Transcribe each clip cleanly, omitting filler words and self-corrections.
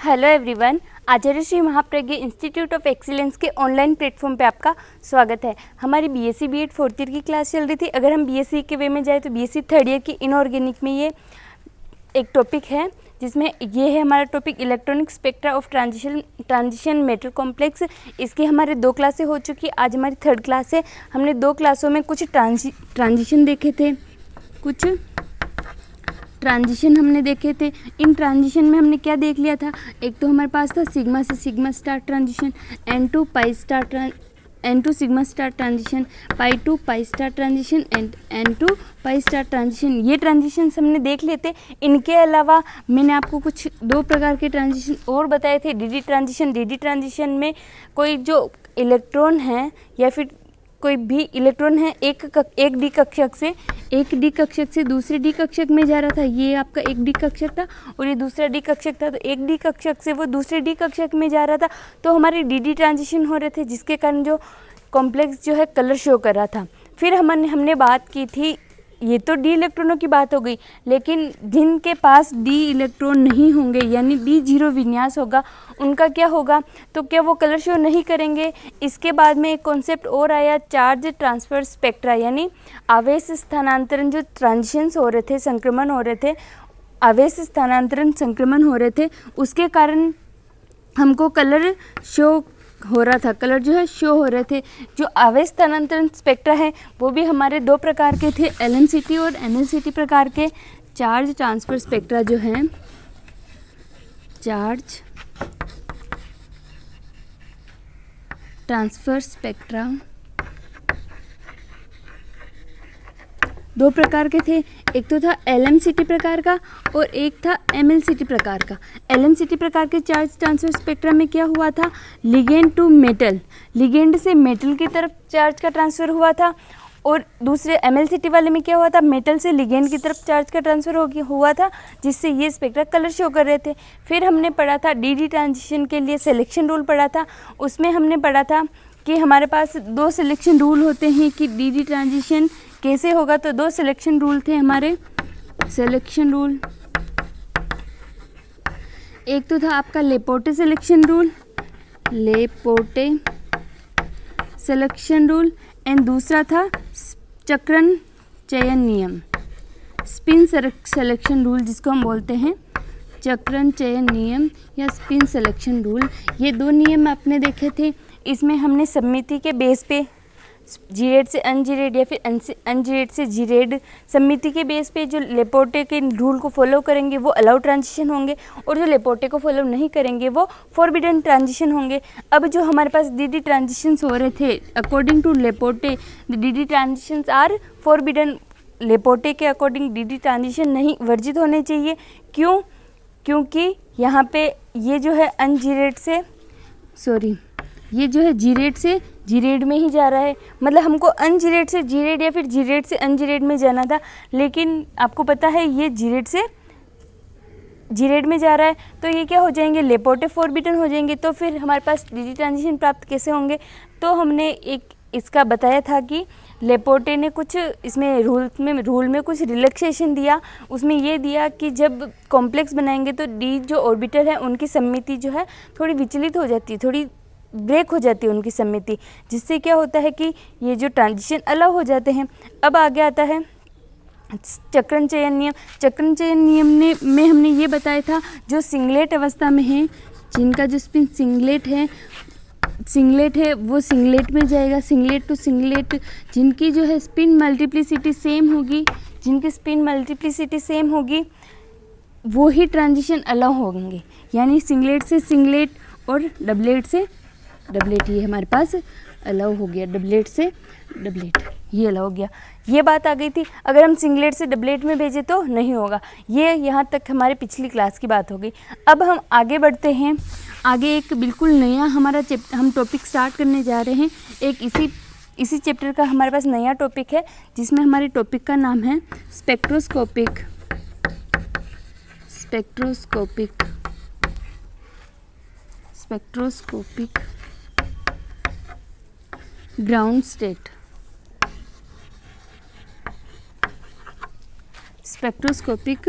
Hello everyone, Acharya Shri Mahapragya institute of excellence के online platform पे आपका स्वागत है। हमारी बीएससी बीएड फोर्थ ईयर की क्लास चल रही थी। अगर हम बीएससी के वे में जाए तो बीएससी थर्ड ईयर की इनऑर्गेनिक में ये एक टॉपिक है, जिसमें ये है हमारा topic electronic spectra of transition metal complex. इसके हमारे 2 क्लासें हो चुकी। आज हमारी थर्ड क्लास है। हमने 2 क्लासों में कुछ ट्रांजिशन देखे थे, कुछ ट्रांजिशन हमने देखे थे। इन ट्रांजिशन में हमने क्या देख लिया था, एक तो हमारे पास था सिग्मा से sigma star transition, N2 sigma star transition, pi to pi star transition and N2 pi star transition. ये ट्रांजिशन हमने देख लेते। इनके अलावा मैंने आपको कुछ 2 प्रकार के ट्रांजिशन और बताए थे। डी डी ट्रांजिशन में कोई जो इलेक्ट्रॉन है या फिर कोई भी इलेक्ट्रॉन है एक डी कक्षक से दूसरे डी कक्षक में जा रहा था। ये आपका एक डी कक्षक था और ये दूसरा डी कक्षक था। तो एक डी कक्षक से वो दूसरे डी कक्षक में जा रहा था, तो हमारे डी ट्रांजिशन हो रहे थे, जिसके कारण जो कॉम्प्लेक्स जो है कलर शो कर रहा था। फिर हमने बात की थी, ये तो डी इलेक्ट्रॉनों की बात हो गई, लेकिन जिनके पास डी इलेक्ट्रॉन नहीं होंगे यानी डी जीरो विन्यास होगा, उनका क्या होगा, तो क्या वो कलर शो नहीं करेंगे। इसके बाद में एक कॉन्सेप्ट और आया, चार्ज ट्रांसफर स्पेक्ट्रा, यानी आवेश स्थानांतरण। जो ट्रांजिशंस हो रहे थे, संक्रमण हो रहे थे, आवेश स्थानांतरण संक्रमण हो रहे थे, उसके कारण हमको कलर शो हो रहा था, कलर जो है शो हो रहे थे। जो आवेश स्थानांतरण स्पेक्ट्रा है वो भी हमारे 2 प्रकार के थे, LNCT और NLCT प्रकार के। चार्ज ट्रांसफर स्पेक्ट्रा जो है, चार्ज ट्रांसफर स्पेक्ट्रा 2 प्रकार के थे। एक तो था LMCT प्रकार का और एक था MLCT प्रकार का। LMCT प्रकार के चार्ज ट्रांसफर स्पेक्ट्रा में क्या हुआ था, लिगेंड टू मेटल, लिगेंड से मेटल की तरफ चार्ज का ट्रांसफ़र हुआ था। और दूसरे MLCT वाले में क्या हुआ था, मेटल से लिगेंड की तरफ चार्ज का ट्रांसफ़र हुआ था, जिससे ये स्पेक्ट्रा कलर शो कर रहे थे। फिर हमने पढ़ा था डी ट्रांजिशन के लिए सिलेक्शन रूल पढ़ा था। उसमें हमने पढ़ा था कि हमारे पास 2 सिलेक्शन रूल होते हैं कि डी ट्रांजिशन कैसे होगा। तो 2 सिलेक्शन रूल थे हमारे। सिलेक्शन रूल एक तो था आपका Laporte selection rule, Laporte selection rule, and दूसरा था चक्रण चयन नियम, स्पिन सिलेक्शन रूल, जिसको हम बोलते हैं चक्रण चयन नियम या स्पिन सिलेक्शन रूल। ये 2 नियम आपने देखे थे। इसमें हमने सममिति के बेस पे जीरेड से अनजीरेड या फिर अनजीरेड से जीरेड, सममिति के बेस पे जो लेपोटे के रूल को फॉलो करेंगे वो अलाउ ट्रांजिशन होंगे, और जो लेपोटे को फॉलो नहीं करेंगे वो फॉरबिडन ट्रांजिशन होंगे। अब जो हमारे पास डी ट्रांजिशंस हो रहे थे, according to Laporte the transitions are forbidden. Laporte के अकॉर्डिंग डी ट्रांजिशन नहीं, वर्जित होने चाहिए। क्यों? क्योंकि यहाँ पे ये जो है ये जो है जीरेड से जीरेड में ही जा रहा है, मतलब हमको अनजीरेड से जीरेड या फिर जीरेड से अनजीरेड में जाना था, लेकिन आपको पता है ये जीरेड से जीरेड में जा रहा है, तो ये क्या हो जाएंगे, लेपोटे फॉरबिडन हो जाएंगे। तो फिर हमारे पास डी ट्रांजिशन प्राप्त कैसे होंगे, तो हमने एक इसका बताया था कि लेपोटे ने कुछ इसमें रूल में कुछ रिलैक्सेशन दिया। उसमें ये दिया कि जब कॉम्प्लेक्स बनाएंगे तो डी जो ऑर्बिटल है उनकी सममिति जो है थोड़ी विचलित हो जाती है, थोड़ी ब्रेक हो जाती है उनकी सममिति, जिससे क्या होता है कि ये जो ट्रांजिशन अलग हो जाते हैं। अब आगे आता है चक्रण चयन नियम। चक्रण चयन नियम में हमने ये बताया था, जो सिंगलेट अवस्था में है, जिनका जो स्पिन सिंगलेट है वो सिंगलेट में जाएगा, सिंगलेट टू सिंगलेट। जिनकी जो है स्पिन मल्टीप्लिसिटी सेम होगी वो ही ट्रांजिशन अलाउ होंगे, यानी सिंगलेट से सिंगलेट और डबलेट से डबलेट, ये हमारे पास अलाउ हो गया, डबलेट से डबलेट ये अलाउ हो गया। ये बात आ गई थी। अगर हम सिंगलेट से डबलेट में भेजे तो नहीं होगा। ये यहाँ तक हमारे पिछली क्लास की बात हो गई। अब हम आगे बढ़ते हैं। आगे एक बिल्कुल नया हमारा हम टॉपिक स्टार्ट करने जा रहे हैं। एक इसी चैप्टर का हमारे पास नया टॉपिक है, जिसमें हमारे टॉपिक का नाम है spectroscopic ground state. Spectroscopic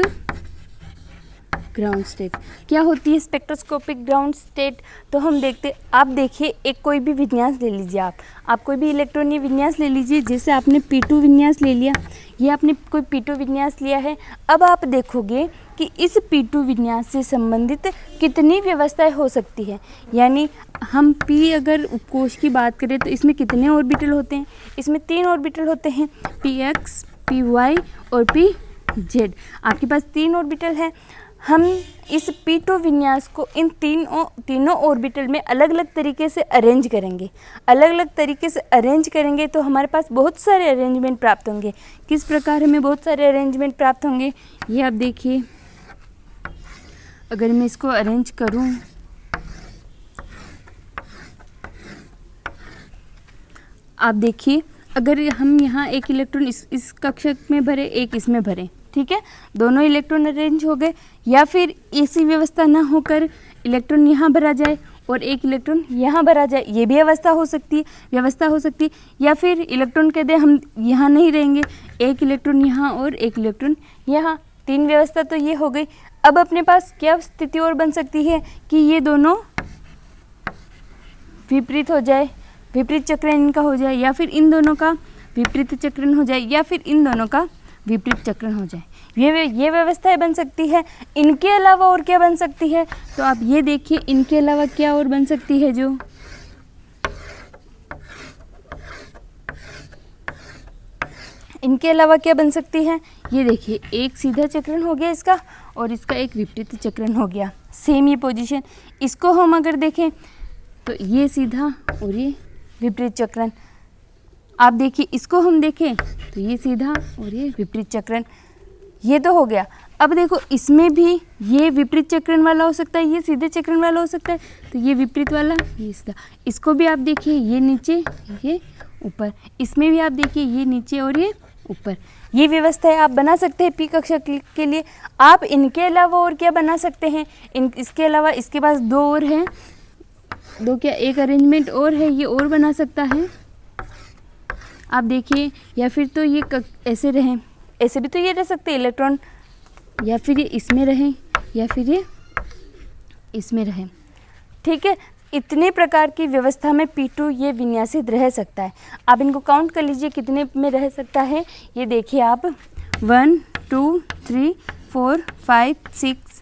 ground state. क्या होती है स्पेक्ट्रोस्कोपिक ग्राउंड स्टेट? तो हम देखते, आप देखिए एक कोई भी विन्यास ले लीजिए, आप कोई भी इलेक्ट्रॉनीय विन्यास ले लीजिए। जैसे आपने P2 विन्यास ले लिया, ये आपने कोई P2 विन्यास लिया है। अब आप देखोगे कि इस P2 विन्यास से संबंधित कितनी व्यवस्थाएं हो सकती है। यानी हम P अगर उपकोश की बात करें तो इसमें कितने ऑर्बिटल होते हैं? इसमें 3 ऑर्बिटल होते हैं, Px, Py और Pz। आपके पास 3 ऑर्बिटल है। हम इस P2 विन्यास को इन तीनों ऑर्बिटल में अलग अलग तरीके से अरेंज करेंगे। अलग अलग तरीके से अरेंज करेंगे तो हमारे पास बहुत सारे अरेंजमेंट प्राप्त होंगे। किस प्रकार हमें बहुत सारे अरेंजमेंट प्राप्त होंगे, ये आप देखिए। अगर मैं इसको अरेंज करूं, आप देखिए, अगर हम यहाँ एक इलेक्ट्रॉन इस कक्षक में भरे, एक इसमें भरे, ठीक है, दोनों इलेक्ट्रॉन अरेंज हो गए। या फिर ऐसी व्यवस्था ना होकर इलेक्ट्रॉन यहाँ भरा जाए और एक इलेक्ट्रॉन यहाँ भरा जाए, ये भी व्यवस्था हो सकती है। या फिर इलेक्ट्रॉन कह दे हम यहाँ नहीं रहेंगे, एक इलेक्ट्रॉन यहाँ और एक इलेक्ट्रॉन यहाँ, 3 व्यवस्था तो ये हो गई। अब अपने पास क्या स्थिति और बन सकती है कि ये दोनों विपरीत हो जाए, विपरीत चक्रण इनका हो जाए, या फिर इन दोनों का विपरीत चक्रण हो जाए, या फिर इन दोनों का विपरीत चक्रण हो जाए। ये व्यवस्थाएं बन सकती है। इनके अलावा और क्या बन सकती है? तो आप ये देखिए, इनके अलावा क्या और बन सकती है। जो इनके अलावा क्या बन सकती है, ये देखिए, एक सीधा चक्रण हो गया इसका और इसका एक विपरीत चक्रण हो गया। सेम ये पोजीशन, इसको हम अगर देखें तो ये सीधा और ये विपरीत चक्रण। आप देखिए, इसको हम देखें तो ये सीधा और ये विपरीत चक्रण, ये तो हो गया। अब देखो, इसमें भी ये विपरीत चक्रण वाला हो सकता है, ये सीधे चक्रण वाला हो सकता है, तो ये विपरीत वाला, ये सीधा। इसको भी आप देखिए, ये नीचे ये ऊपर, इसमें भी आप देखिए ये नीचे और ये ऊपर। ये व्यवस्था है आप बना सकते हैं P कक्षक के लिए। आप इनके अलावा और क्या बना सकते हैं? इसके अलावा इसके पास 2 और हैं, 2 क्या, एक अरेंजमेंट और है, ये और बना सकता है। आप देखिए, या फिर तो ये ऐसे रहें, ऐसे भी तो ये रह सकते हैं इलेक्ट्रॉन, या फिर ये इसमें रहें, या फिर ये इसमें रहें, ठीक है। इतने प्रकार की व्यवस्था में P2 ये विन्यासित रह सकता है। आप इनको काउंट कर लीजिए कितने में रह सकता है। ये देखिए आप, 1 2 3 4 5 6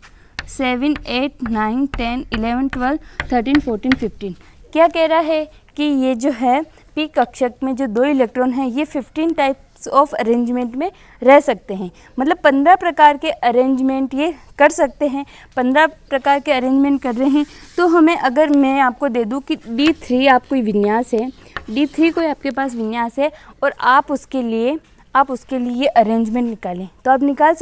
7 8 9 10 11 12 13 14 15। क्या कह रहा है कि ये जो है P कक्षक में जो 2 इलेक्ट्रॉन हैं, ये 15 टाइप्स ऑफ अरेंजमेंट में रह सकते हैं। मतलब 15 प्रकार के अरेंजमेंट ये कर सकते हैं। 15 प्रकार के अरेंजमेंट कर रहे हैं। तो हमें, अगर मैं आपको दे दूं कि D3 आपको विन्यास है, D3 कोई आपके पास विन्यास है और आप उसके लिए ये अरेंजमेंट निकालें, तो आप निकाल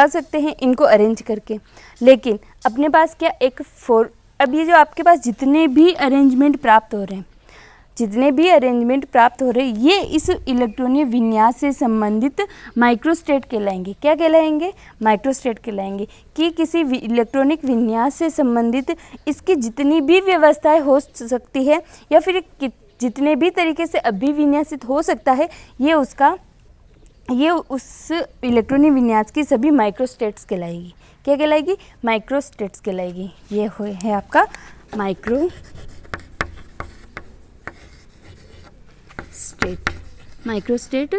सकते हैं इनको अरेंज करके। लेकिन अपने पास क्या अब ये जो आपके पास जितने भी अरेंजमेंट प्राप्त हो रहे हैं, ये इस इलेक्ट्रॉनीय विन्यास से संबंधित माइक्रोस्टेट कहलाएंगे। क्या कहलाएंगे? माइक्रोस्टेट कहलाएंगे। कि किसी इलेक्ट्रॉनिक विन्यास से संबंधित इसकी जितनी भी व्यवस्थाएं हो सकती है, या फिर जितने भी तरीके से अभिविन्यासित हो सकता है, ये उस इलेक्ट्रॉनिक विन्यास की सभी माइक्रोस्टेट्स कहलाएगी। क्या कहलाएगी? माइक्रोस्टेट्स कहलाएगी। ये है आपका माइक्रोस्टेट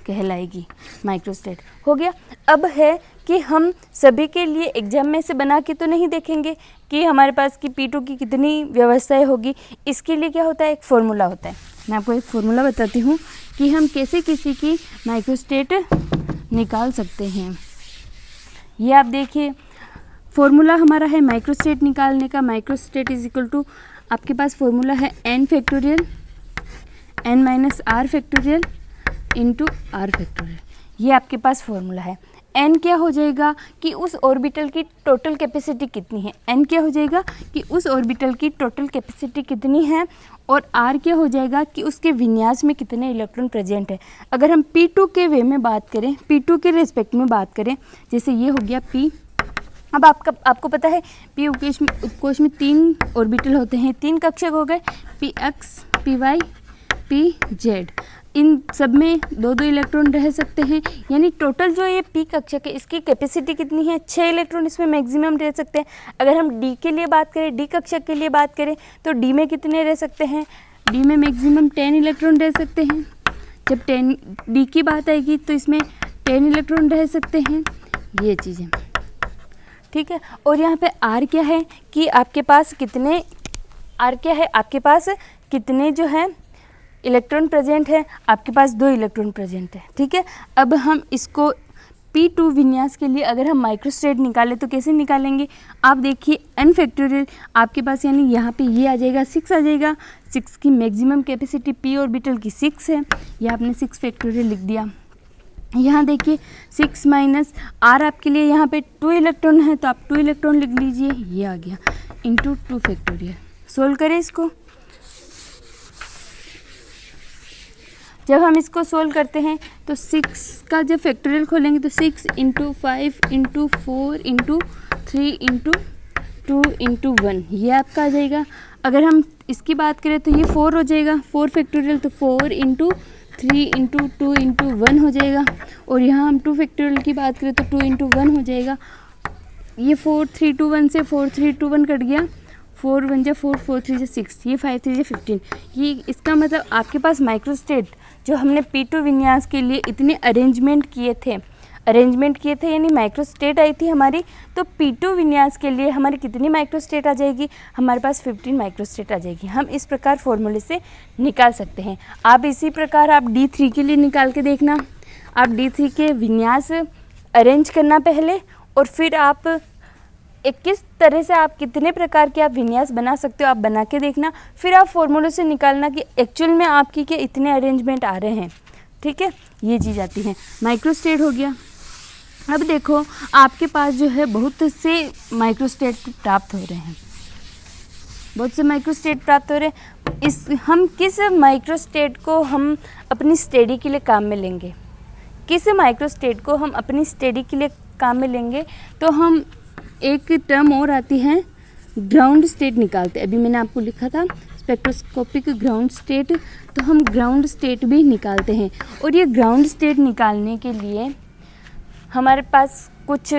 कहलाएगी। माइक्रोस्टेट हो गया। अब है कि हम सभी के लिए एग्जाम में से बना के तो नहीं देखेंगे कि हमारे पास की P2 की कितनी व्यवस्थाएं होगी। इसके लिए क्या होता है? एक फॉर्मूला होता है। मैं आपको एक फॉर्मूला बताती हूँ कि हम कैसे किसी की माइक्रोस्टेट निकाल सकते हैं। ये आप देखिए, फॉर्मूला हमारा है माइक्रोस्टेट निकालने का। माइक्रोस्टेट इज इक्वल टू, आपके पास फॉर्मूला है n factorial n minus r factorial into r factorial. ये आपके पास फॉर्मूला है। n क्या हो जाएगा कि उस ऑर्बिटल की टोटल कैपेसिटी कितनी है। n क्या हो जाएगा कि उस ऑर्बिटल की टोटल कैपेसिटी कितनी है, और r क्या हो जाएगा कि उसके विन्यास में कितने इलेक्ट्रॉन प्रेजेंट है। अगर हम P2 के वे में बात करें, P2 के रिस्पेक्ट में बात करें, जैसे ये हो गया P। अब आपको पता है P उपकोश में 3 ऑर्बिटल होते हैं, 3 कक्षक हो गए, Px, Py पी जेड, इन सब में 2-2 इलेक्ट्रॉन रह सकते हैं। यानी टोटल जो ये पी कक्षक है इसकी कैपेसिटी कितनी है, 6 इलेक्ट्रॉन इसमें मैक्सिमम रह सकते हैं। अगर हम डी के लिए बात करें, डी कक्षक के लिए बात करें तो डी में कितने रह सकते हैं, डी में मैक्सिमम 10 इलेक्ट्रॉन रह सकते हैं। जब 10 डी की बात आएगी तो इसमें 10 इलेक्ट्रॉन रह सकते हैं, ये चीज़ें, ठीक है। और यहाँ पे आर क्या है कि आपके पास कितने, आर क्या है, आपके पास कितने जो है इलेक्ट्रॉन प्रेजेंट है, आपके पास 2 इलेक्ट्रॉन प्रेजेंट है, ठीक है। अब हम इसको P2 विन्यास के लिए अगर हम माइक्रोस्टेट निकालें तो कैसे निकालेंगे, आप देखिए n फैक्टोरियल आपके पास, यानी यहाँ पे ये आ जाएगा 6 आ जाएगा। 6 की मैक्सिमम कैपेसिटी p ऑर्बिटल की 6 है, ये आपने 6 फैक्टोरियल लिख दिया। यहाँ देखिए 6 माइनस r आपके लिए यहाँ पे 2 इलेक्ट्रॉन है तो आप 2 इलेक्ट्रॉन लिख लीजिए, ये आ गया इंटू 2 फैक्टोरियल। सोल्व करें इसको, जब हम इसको सोल्व करते हैं तो 6 का जब फैक्टोरियल खोलेंगे तो 6 into 5 into 4 into 3 into 2 into 1, ये आपका आ जाएगा। अगर हम इसकी बात करें तो ये 4 हो जाएगा, 4 फैक्टोरियल तो 4 इंटू 3 इंटू 2 इंटू 1 हो जाएगा। और यहाँ हम 2 फैक्टोरियल की बात करें तो 2 इंटू 1 हो जाएगा। ये 4 3 2 1 से 4 3 2 1 कट गया, 4 1 जा 4 4 3 जा 6, ये 5 3 जा 15। ये इसका मतलब आपके पास माइक्रोस्टेट जो हमने P2 विन्यास के लिए इतने अरेंजमेंट किए थे यानी माइक्रोस्टेट आई थी हमारी, तो P2 विन्यास के लिए हमारी कितनी माइक्रोस्टेट आ जाएगी, हमारे पास 15 माइक्रोस्टेट आ जाएगी। हम इस प्रकार फॉर्मूले से निकाल सकते हैं। आप इसी प्रकार आप D3 के लिए निकाल के देखना, आप D3 के विन्यास अरेंज करना पहले, और फिर आप किस तरह से आप कितने प्रकार के आप विन्यास बना सकते हो आप बना के देखना, फिर आप फॉर्मूले से निकालना कि एक्चुअल में आपकी के इतने अरेंजमेंट आ रहे हैं, ठीक है। ये चीज़ आती है, माइक्रोस्टेट हो गया। अब देखो आपके पास जो है बहुत से माइक्रोस्टेट प्राप्त हो रहे हैं, बहुत से माइक्रोस्टेट प्राप्त हो रहे हैं। इस हम किस माइक्रोस्टेट को हम अपनी स्टडी के लिए काम में लेंगे, किस माइक्रोस्टेट को हम अपनी स्टडी के लिए काम में लेंगे, तो हम एक टर्म और आती है ग्राउंड स्टेट निकालते। अभी मैंने आपको लिखा था स्पेक्ट्रोस्कोपिक ग्राउंड स्टेट, तो हम ग्राउंड स्टेट भी निकालते हैं। और ये ग्राउंड स्टेट निकालने के लिए हमारे पास कुछ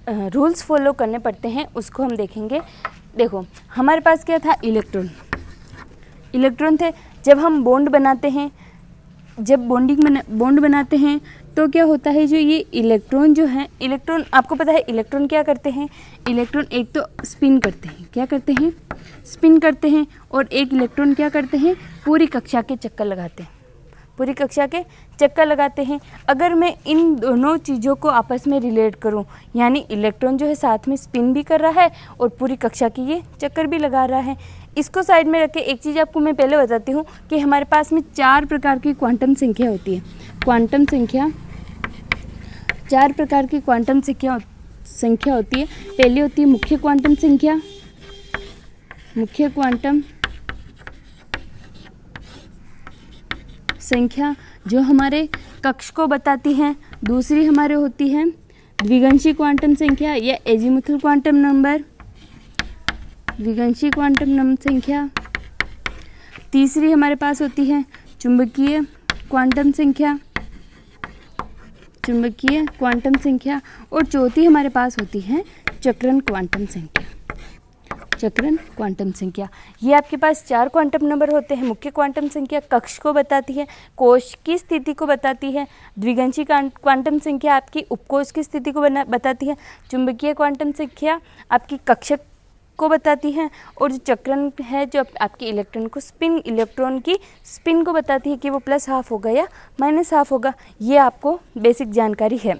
रूल्स फॉलो करने पड़ते हैं, उसको हम देखेंगे। देखो हमारे पास क्या था, इलेक्ट्रॉन थे। जब हम बॉन्ड बनाते हैं, जब बॉन्ड बनाते हैं तो क्या होता है, जो ये इलेक्ट्रॉन जो है, इलेक्ट्रॉन आपको पता है इलेक्ट्रॉन क्या करते हैं, इलेक्ट्रॉन एक तो स्पिन करते हैं, क्या करते हैं, स्पिन करते हैं। और एक इलेक्ट्रॉन क्या करते हैं, पूरी कक्षा के चक्कर लगाते हैं, पूरी कक्षा के चक्कर लगाते हैं। अगर मैं इन दोनों चीज़ों को आपस में रिलेट करूं, यानी इलेक्ट्रॉन जो है साथ में स्पिन भी कर रहा है और पूरी कक्षा की ये चक्कर भी लगा रहा है। इसको साइड में रख के एक चीज़ आपको मैं पहले बताती हूँ कि हमारे पास में 4 प्रकार की क्वांटम संख्या होती है। क्वांटम संख्या 4 प्रकार की क्वांटम संख्या होती है। पहली होती है मुख्य क्वांटम संख्या, मुख्य क्वांटम संख्या जो हमारे कक्ष को बताती है। दूसरी हमारे होती है द्विगंशी क्वांटम संख्या या एजीमुथल क्वांटम नंबर, द्विगंशी क्वांटम नंबर संख्या। तीसरी हमारे पास होती है चुंबकीय क्वांटम संख्या, चुंबकीय क्वांटम संख्या। और चौथी हमारे पास होती है चक्रण क्वांटम संख्या, चक्रण क्वांटम संख्या। ये आपके पास 4 क्वांटम नंबर होते हैं। मुख्य क्वांटम संख्या कक्ष को बताती है, कोश की स्थिति को बताती है। द्विगंशी क्वांटम संख्या आपकी उपकोश की स्थिति को बताती है। चुंबकीय क्वांटम संख्या आपकी कक्षक को बताती है। और जो चक्रण है जो आपके इलेक्ट्रॉन की स्पिन को बताती है कि वो +½ होगा या -½ होगा। ये आपको बेसिक जानकारी है।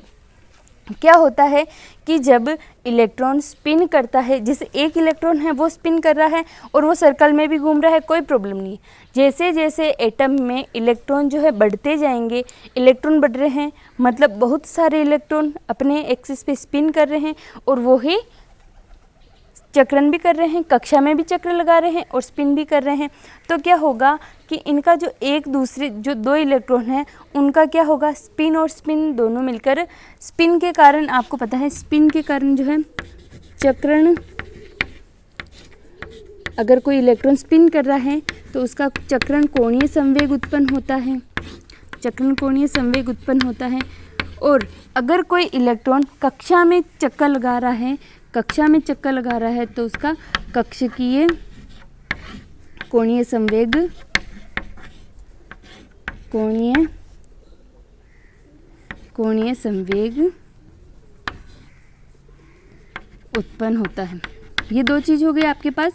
क्या होता है कि जब इलेक्ट्रॉन स्पिन करता है, जैसे एक इलेक्ट्रॉन है वो स्पिन कर रहा है और वो सर्कल में भी घूम रहा है, कोई प्रॉब्लम नहीं। जैसे जैसे एटम में इलेक्ट्रॉन जो है बढ़ते जाएंगे, इलेक्ट्रॉन बढ़ रहे हैं मतलब बहुत सारे इलेक्ट्रॉन अपने एक्सिस पे स्पिन कर रहे हैं और वो ही चक्रण भी कर रहे हैं, कक्षा में भी चक्र लगा रहे हैं और स्पिन भी कर रहे हैं। तो क्या होगा कि इनका जो एक दूसरे जो 2 इलेक्ट्रॉन हैं उनका क्या होगा, स्पिन और स्पिन दोनों मिलकर, स्पिन के कारण आपको पता है स्पिन के कारण जो है चक्रण अगर कोई इलेक्ट्रॉन स्पिन कर रहा है तो उसका चक्रण कोणीय संवेग उत्पन्न होता है, चक्रण कोणीय संवेग उत्पन्न होता है। और अगर कोई इलेक्ट्रॉन कक्षा में चक्कर लगा रहा है, कक्षा में चक्कर लगा रहा है तो उसका कक्षकीय कोणीय संवेग, कोणीय संवेग उत्पन्न होता है। ये दो चीज़ हो गई आपके पास।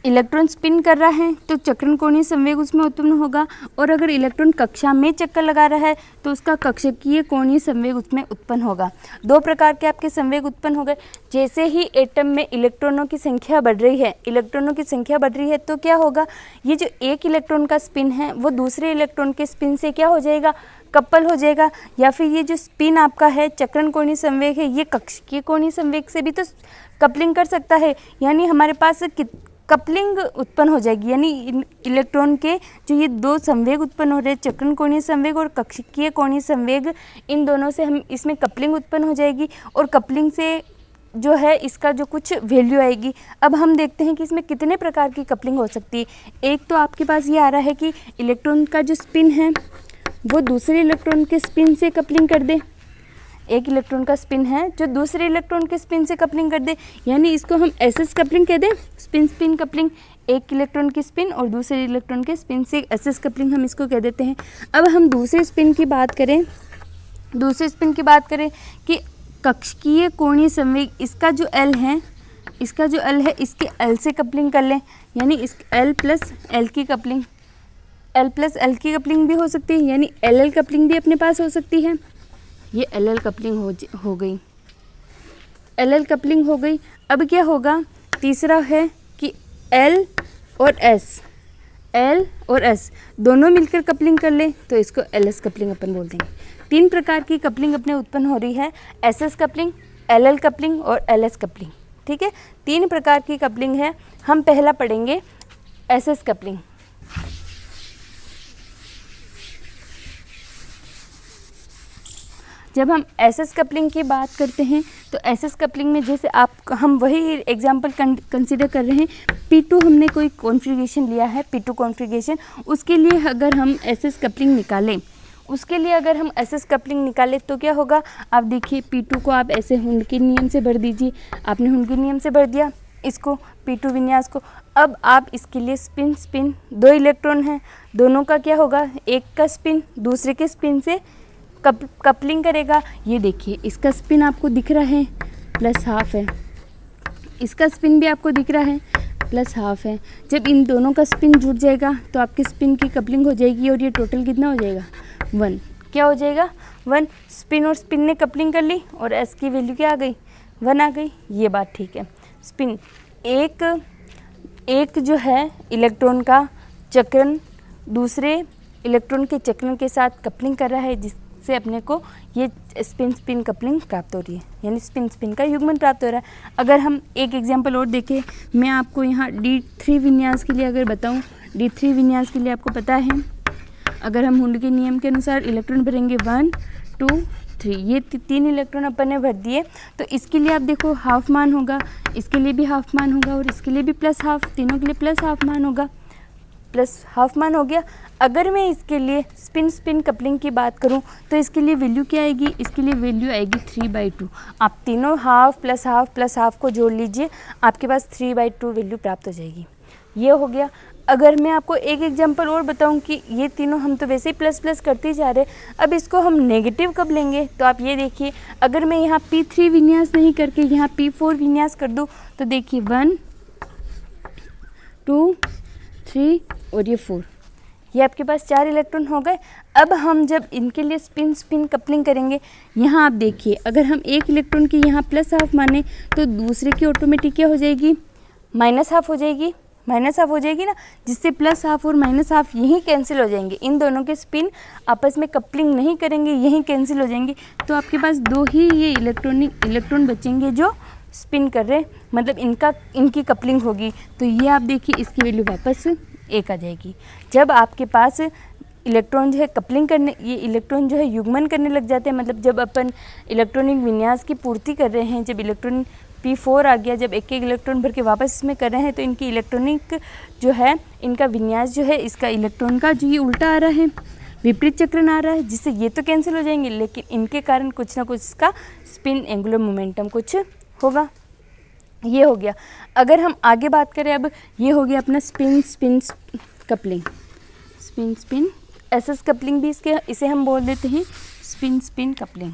इलेक्ट्रॉन स्पिन कर रहा है तो चक्रण कोणीय संवेग उसमें उत्पन्न होगा, और अगर इलेक्ट्रॉन कक्षा में चक्कर लगा रहा है तो उसका कक्षकीय कोणीय संवेग उसमें उत्पन्न होगा। दो प्रकार के आपके संवेग उत्पन्न हो गए। जैसे ही एटम में इलेक्ट्रॉनों की संख्या बढ़ रही है, इलेक्ट्रॉनों की संख्या बढ़ रही है तो क्या होगा, ये जो एक इलेक्ट्रॉन का स्पिन है वो दूसरे इलेक्ट्रॉन के स्पिन से क्या हो जाएगा, कपल हो जाएगा। या फिर ये जो स्पिन आपका है चक्रण कोणीय संवेग है, ये कक्षकीय कोणीय संवेग से भी तो कपलिंग कर सकता है, यानी हमारे पास कपलिंग उत्पन्न हो जाएगी। यानी इलेक्ट्रॉन के जो ये दो संवेग उत्पन्न हो रहे हैं, चक्रण कोणीय संवेग और कक्षकीय कोणीय संवेग, इन दोनों से हम इसमें कपलिंग उत्पन्न हो जाएगी, और कपलिंग से जो है इसका जो कुछ वैल्यू आएगी। अब हम देखते हैं कि इसमें कितने प्रकार की कपलिंग हो सकती है। एक तो आपके पास ये आ रहा है कि इलेक्ट्रॉन का जो स्पिन है वो दूसरे इलेक्ट्रॉन के स्पिन से कपलिंग कर दे, एक इलेक्ट्रॉन का स्पिन है जो दूसरे इलेक्ट्रॉन के स्पिन से कपलिंग कर दे, यानी इसको हम एसएस कपलिंग कह दें, स्पिन स्पिन कपलिंग। एक इलेक्ट्रॉन की स्पिन और दूसरे इलेक्ट्रॉन के स्पिन से एसएस कपलिंग हम इसको कह देते हैं। अब हम दूसरे स्पिन की बात करें, दूसरे स्पिन की बात करें कि कक्षकीय कोणीय संवेग, इसका जो एल है, इसका जो एल है इसके एल से कपलिंग कर लें, यानी इस एल प्लस एल की कपलिंग, एल प्लस एल की कपलिंग भी हो सकती है, यानी एल एल कपलिंग भी अपने पास हो सकती है। ये एल एल कपलिंग हो गई, एल एल कपलिंग हो गई। अब क्या होगा, तीसरा है कि एल और एस, एल और एस दोनों मिलकर कपलिंग कर ले तो इसको एल एस कपलिंग अपन बोल देंगे। तीन प्रकार की कपलिंग अपने उत्पन्न हो रही है, S S coupling, L L coupling और एल एस कपलिंग। ठीक है, तीन प्रकार की कपलिंग है। हम पहला पढ़ेंगे एस एस कपलिंग। जब हम एसएस कपलिंग की बात करते हैं तो एसएस कपलिंग में जैसे हम वही एग्जांपल कंसीडर कर रहे हैं, P2 हमने कोई कॉन्फ़िगरेशन लिया है, P2 कॉन्फ़िगरेशन, उसके लिए अगर हम एसएस कपलिंग निकालें, उसके लिए अगर हम एसएस कपलिंग निकालें तो क्या होगा, आप देखिए P2 को आप ऐसे हुंड के नियम से भर दीजिए। आपने हुंड के नियम से भर दिया इसको, P2 विन्यास को। अब आप इसके लिए स्पिन स्पिन, दो इलेक्ट्रॉन हैं, दोनों का क्या होगा, एक का स्पिन दूसरे के स्पिन से कपलिंग करेगा। ये देखिए इसका स्पिन आपको दिख रहा है प्लस हाफ है, इसका स्पिन भी आपको दिख रहा है प्लस हाफ है। जब इन दोनों का स्पिन जुड़ जाएगा तो आपके स्पिन की कपलिंग हो जाएगी, और ये टोटल कितना हो जाएगा, 1। क्या हो जाएगा, 1। स्पिन और स्पिन ने कपलिंग कर ली और एस की वैल्यू क्या आ गई, 1 आ गई। ये बात ठीक है। स्पिन एक जो है इलेक्ट्रॉन का चक्रण दूसरे इलेक्ट्रॉन के चक्रण के साथ कपलिंग कर रहा है, जिससे अपने को ये स्पिन स्पिन कपलिंग प्राप्त हो रही है, यानी स्पिन स्पिन का युग्मन प्राप्त हो रहा है। अगर हम एक एग्जांपल और देखें, मैं आपको यहाँ D3 विन्यास के लिए अगर बताऊँ, D3 विन्यास के लिए आपको पता है, अगर हम हुंड के नियम के अनुसार इलेक्ट्रॉन भरेंगे 1 2 3, ये 3 इलेक्ट्रॉन अपन ने भर दिए, तो इसके लिए आप देखो हाफ मान होगा, इसके लिए भी हाफ मान होगा और इसके लिए भी प्लस हाफ, तीनों के लिए प्लस हाफ मान होगा, प्लस हाफ मान हो गया। अगर मैं इसके लिए स्पिन स्पिन कपलिंग की बात करूं तो इसके लिए वैल्यू क्या आएगी, इसके लिए वैल्यू आएगी 3/2। आप तीनों हाफ प्लस हाफ को जोड़ लीजिए, आपके पास 3/2 वैल्यू प्राप्त हो जाएगी। ये हो गया। अगर मैं आपको एक एग्जांपल और बताऊं कि ये तीनों हम तो वैसे ही प्लस प्लस करते ही जा रहे हैं, अब इसको हम नेगेटिव कब लेंगे, तो आप ये देखिए, अगर मैं यहाँ P3 विन्यास नहीं करके यहाँ P4 विन्यास कर दूँ तो देखिए 1 2 3 और ये 4, ये आपके पास 4 इलेक्ट्रॉन हो गए। अब हम जब इनके लिए स्पिन स्पिन कपलिंग करेंगे, यहाँ आप देखिए, अगर हम एक इलेक्ट्रॉन की यहाँ प्लस हाफ माने तो दूसरे की ऑटोमेटिक क्या हो जाएगी, माइनस हाफ हो जाएगी, माइनस हाफ हो जाएगी ना, जिससे प्लस हाफ और माइनस हाफ यहीं कैंसिल हो जाएंगे। इन दोनों के स्पिन आपस में कपलिंग नहीं करेंगे, यहीं कैंसिल हो जाएंगे। तो आपके पास 2 ही ये इलेक्ट्रॉन बचेंगे जो स्पिन कर रहे, मतलब इनकी कपलिंग होगी। तो ये आप देखिए, इसकी वैल्यू वापस 1 आ जाएगी। जब आपके पास इलेक्ट्रॉन जो है कपलिंग करने, ये इलेक्ट्रॉन जो है युग्मन करने लग जाते हैं, मतलब जब अपन इलेक्ट्रॉनिक विन्यास की पूर्ति कर रहे हैं, जब इलेक्ट्रॉन P4 आ गया। जब एक एक इलेक्ट्रॉन भर के वापस इसमें कर रहे हैं तो इनकी इलेक्ट्रॉनिक जो है, इनका विन्यास जो है, इसका इलेक्ट्रॉन का जो ये उल्टा आ रहा है, विपरीत चक्रण आ रहा है, जिससे ये तो कैंसिल हो जाएंगे, लेकिन इनके कारण कुछ ना कुछ इसका स्पिन एंगुलर मोमेंटम कुछ होगा। ये हो गया। अगर हम आगे बात करें, अब ये हो गया अपना spin spin coupling, spin spin SS coupling भी इसे हम बोल देते हैं spin spin coupling,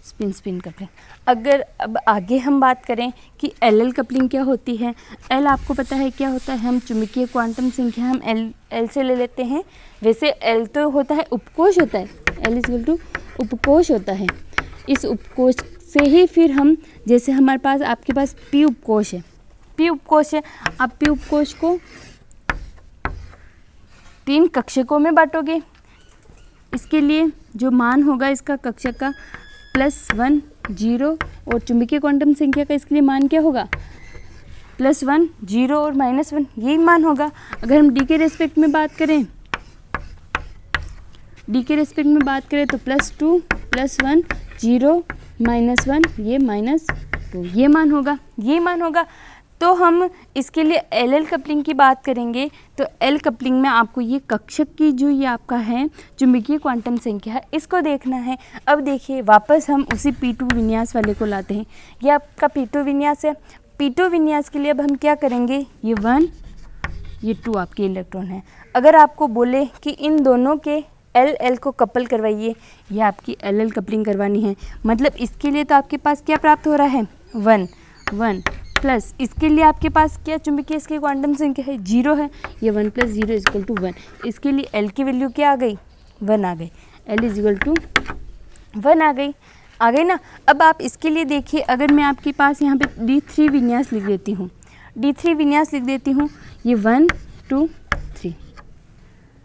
spin spin coupling. अगर अब आगे हम बात करें कि एल कपलिंग क्या होती है। एल आपको पता है क्या होता है, हम चुंबकीय क्वांटम संख्या हम एल से ले लेते हैं। वैसे एल तो होता है उपकोष होता है, एल इज इक्वल टू उपकोष होता है। इस उपकोष से ही फिर हम, जैसे हमारे पास आपके पास पी उपकोष है, पी उपकोष है, आप पी उपकोष को 3 कक्षकों में बांटोगे। इसके लिए जो मान होगा इसका कक्षक का +1 0 और चुंबकीय क्वांटम संख्या का इसके लिए मान क्या होगा, +1 0 और -1, यही मान होगा। अगर हम डी के रेस्पेक्ट में बात करें, डी के रेस्पेक्ट में बात करें तो +2 +1 0 -1 ये -2, ये मान होगा, ये मान होगा। तो हम इसके लिए एल कपलिंग की बात करेंगे तो एल कपलिंग में आपको ये कक्षक की जो ये आपका है चुंबकीय क्वांटम संख्या है, इसको देखना है। अब देखिए वापस हम उसी P2 विन्यास वाले को लाते हैं। ये आपका P2 विन्यास है। P2 विन्यास के लिए अब हम क्या करेंगे, ये 1 ये 2 आपके इलेक्ट्रॉन है। अगर आपको बोले कि इन दोनों के एल को कपल करवाइए, ये आपकी एल कपलिंग करवानी है, मतलब इसके लिए तो आपके पास क्या प्राप्त हो रहा है, 1 प्लस इसके लिए आपके पास क्या चुंबकीय इसकी क्वांटम संख्या है, 0 है, ये 1 + 0 = 1। इसके लिए एल की वैल्यू क्या आ गई, 1 आ गई, एल = 1 आ गई ना। अब आप इसके लिए देखिए, अगर मैं आपके पास यहाँ पे D3 विन्यास लिख देती हूँ, D3 विन्यास लिख देती हूँ, ये 1 2 3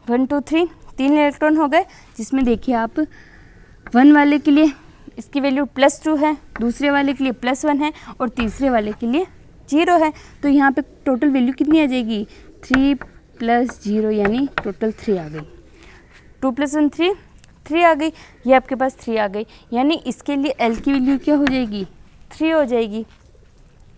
1 2 3 3 इलेक्ट्रॉन हो गए, जिसमें देखिए आप 1 वाले के लिए इसकी वैल्यू +2 है, दूसरे वाले के लिए +1 है और तीसरे वाले के लिए 0 है। तो यहाँ पे टोटल वैल्यू कितनी आ जाएगी, 3 + 0 यानी टोटल 3 आ गई। 2 + 1 3 आ गई, ये आपके पास 3 आ गई, यानी इसके लिए एल की वैल्यू क्या हो जाएगी, 3 हो जाएगी।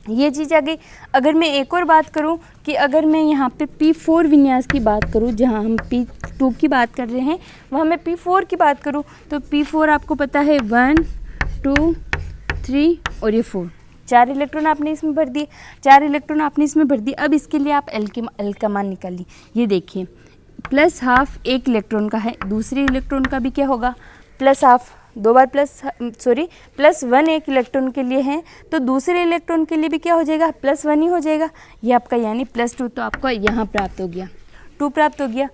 ये चीज़ आ गई। अगर मैं एक और बात करूं कि अगर मैं यहाँ पे P4 विन्यास की बात करूं, जहाँ हम P2 की बात कर रहे हैं वहाँ मैं P4 की बात करूं, तो P4 आपको पता है 1 2 3 और ये 4, 4 इलेक्ट्रॉन आपने इसमें भर दिए, 4 इलेक्ट्रॉन आपने इसमें भर दिए। अब इसके लिए आप एल का मान निकालिए। ये देखिए +½ एक इलेक्ट्रॉन का है, दूसरे इलेक्ट्रॉन का भी क्या होगा, +½ 2 बार +1 एक इलेक्ट्रॉन के लिए है, तो दूसरे इलेक्ट्रॉन के लिए भी क्या हो जाएगा, +1 ही हो जाएगा। ये आपका यानी +2, तो आपका यहाँ प्राप्त हो गया, 2 प्राप्त हो गया।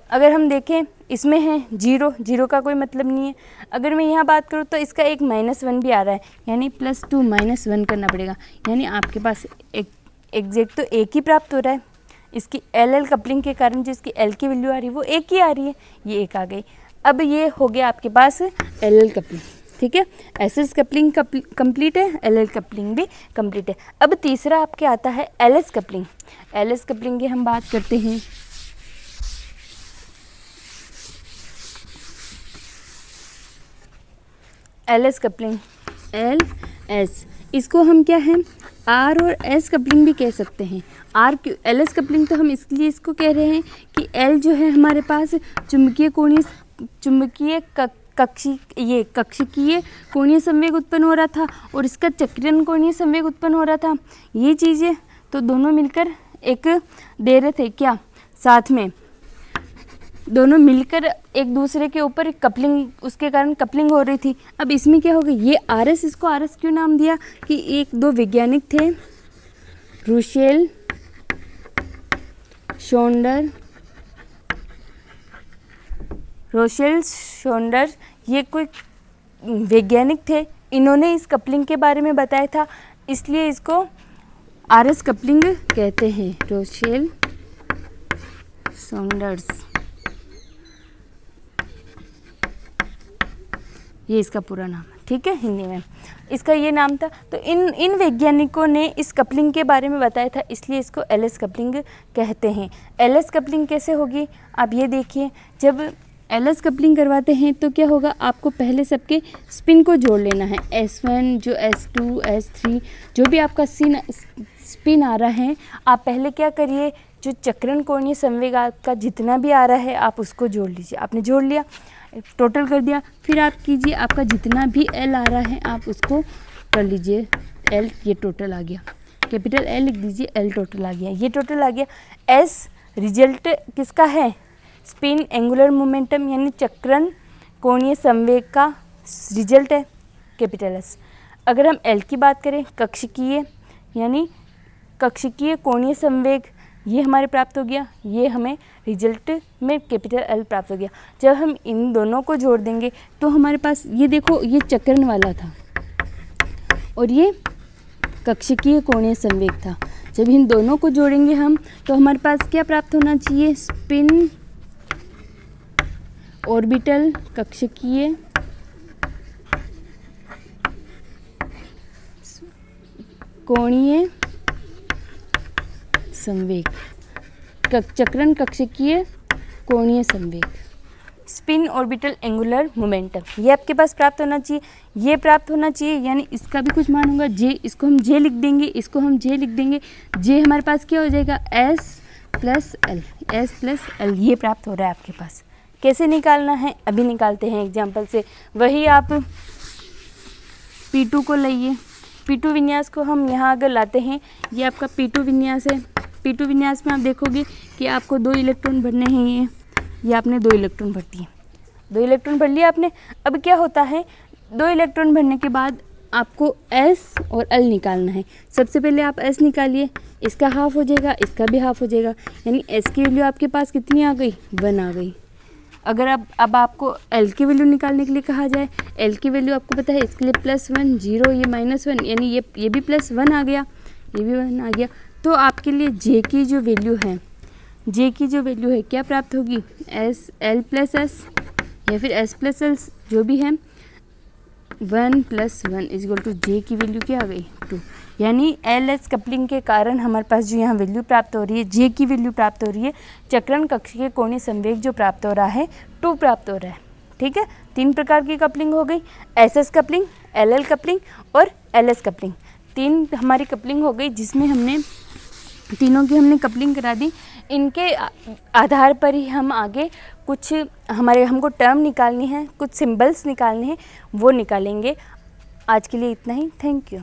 अगर हम देखें इसमें है 0 का कोई मतलब नहीं है। अगर मैं यहाँ बात करूँ तो इसका एक -1 भी आ रहा है, यानी +2 -1 करना पड़ेगा, यानी आपके पास एक एग्जैक्ट तो एक ही प्राप्त हो रहा है। इसकी एल कपलिंग के कारण जिसकी एल की वैल्यू आ रही है वो एक ही आ रही है, ये एक आ गई। अब ये हो गया आपके पास एल कपलिंग, ठीक है। एसएस कपलिंग कंप्लीट है, एल कपलिंग भी कंप्लीट है। अब तीसरा आपके आता है एलएस कपलिंग। एलएस कपलिंग की हम बात करते हैं। एलएस कपलिंग, एल एस, इसको हम क्या है आर और एस कपलिंग भी कह सकते हैं। आर क्यों, एलएस कपलिंग तो हम इसलिए इसको कह रहे हैं कि एल जो है हमारे पास चुंबकीय कक्षीय कोणीय संवेग उत्पन्न हो रहा था और इसका चक्रण कोणीय संवेग उत्पन्न हो रहा था। ये चीज़ें तो दोनों मिलकर एक दे रहे थे, क्या साथ में दोनों मिलकर एक दूसरे के ऊपर कपलिंग, उसके कारण कपलिंग हो रही थी। अब इसमें क्या होगा, ये आर एस, इसको आर एस क्यों नाम दिया कि 2 वैज्ञानिक थे, रुसेल शोंडर, ये कोई वैज्ञानिक थे, इन्होंने इस कपलिंग के बारे में बताया था, इसलिए इसको आर एस कपलिंग कहते हैं। रुसेल शोंडर्स, ये इसका पूरा नाम है, ठीक है, हिंदी में इसका ये नाम था। तो इन वैज्ञानिकों ने इस कपलिंग के बारे में बताया था, इसलिए इसको एलएस कपलिंग कहते हैं। एलएस कपलिंग कैसे होगी, आप ये देखिए, जब एलएस कपलिंग करवाते हैं तो क्या होगा, आपको पहले सबके स्पिन को जोड़ लेना है। S1 जो S2 S3 जो भी आपका स्पिन आ रहा है, आप पहले क्या करिए, जो चक्रण कोणीय संवेग आपका जितना भी आ रहा है आप उसको जोड़ लीजिए। आपने जोड़ लिया, टोटल कर दिया, फिर आप कीजिए आपका जितना भी L आ रहा है आप उसको कर लीजिए L, ये टोटल आ गया, कैपिटल L लिख दीजिए, L टोटल आ गया, ये टोटल आ गया। S रिजल्ट किसका है, स्पिन एंगुलर मोमेंटम यानी चक्रण कोणीय संवेग का रिजल्ट है, कैपिटल S। अगर हम L की बात करें, कक्षकीय यानी कक्षकीय कोणीय संवेग, ये हमारे प्राप्त हो गया, ये हमें रिजल्ट में कैपिटल L प्राप्त हो गया। जब हम इन दोनों को जोड़ देंगे तो हमारे पास ये देखो, ये चक्रण वाला था और ये कक्षकीय कोणीय संवेग था। जब इन दोनों को जोड़ेंगे हम तो हमारे पास क्या प्राप्त होना चाहिए, स्पिन ऑर्बिटल कक्षकीय कोणीय संवेग, चक्रण कक्षकीय कोणीय संवेग, स्पिन ऑर्बिटल एंगुलर मोमेंटम, ये आपके पास प्राप्त होना चाहिए, ये प्राप्त होना चाहिए। यानी इसका भी कुछ मान होगा J, इसको हम J लिख देंगे, इसको हम J लिख देंगे। J हमारे पास क्या हो जाएगा, S plus L, S plus L, ये प्राप्त हो रहा है आपके पास। कैसे निकालना है अभी निकालते हैं एग्जाम्पल से। वही आप P2 को लाइए, P2 विन्यास को हम यहाँ अगर लाते हैं, ये आपका P2 विन्यास है। P2 विन्यास में आप देखोगे कि आपको 2 इलेक्ट्रॉन भरने हैं, ये आपने 2 इलेक्ट्रॉन भर दिए, 2 इलेक्ट्रॉन भर लिया आपने। अब क्या होता है, 2 इलेक्ट्रॉन भरने के बाद आपको S और L निकालना है। सबसे पहले आप S निकालिए, इसका हाफ हो जाएगा, इसका भी हाफ हो जाएगा, यानी S की वैल्यू आपके पास कितनी आ गई, 1 आ गई। अगर अब आपको L की वैल्यू निकालने के लिए कहा जाए, L की वैल्यू आपको पता है, इसके लिए +1 0, ये -1, यानी ये भी +1 आ गया, ये भी 1 आ गया। तो आपके लिए J की जो वैल्यू है, J की जो वैल्यू है क्या प्राप्त होगी, L प्लस S या फिर S प्लस L जो भी है, 1 + 1 = J की वैल्यू क्या आ गई, 2। यानी LS कपलिंग के कारण हमारे पास जो यहाँ वैल्यू प्राप्त हो रही है, J की वैल्यू प्राप्त हो रही है, चक्रण कक्षीय कोणीय संवेग जो प्राप्त हो रहा है 2 प्राप्त हो रहा है। ठीक है, 3 प्रकार की कपलिंग हो गई, SS कपलिंग, LL कपलिंग और LS कपलिंग। 3 हमारी कपलिंग हो गई, जिसमें हमने तीनों की हमने कपलिंग करा दी। इनके आधार पर ही हम आगे कुछ हमको टर्म निकालनी है, कुछ सिंबल्स निकालने हैं, वो निकालेंगे। आज के लिए इतना ही, थैंक यू।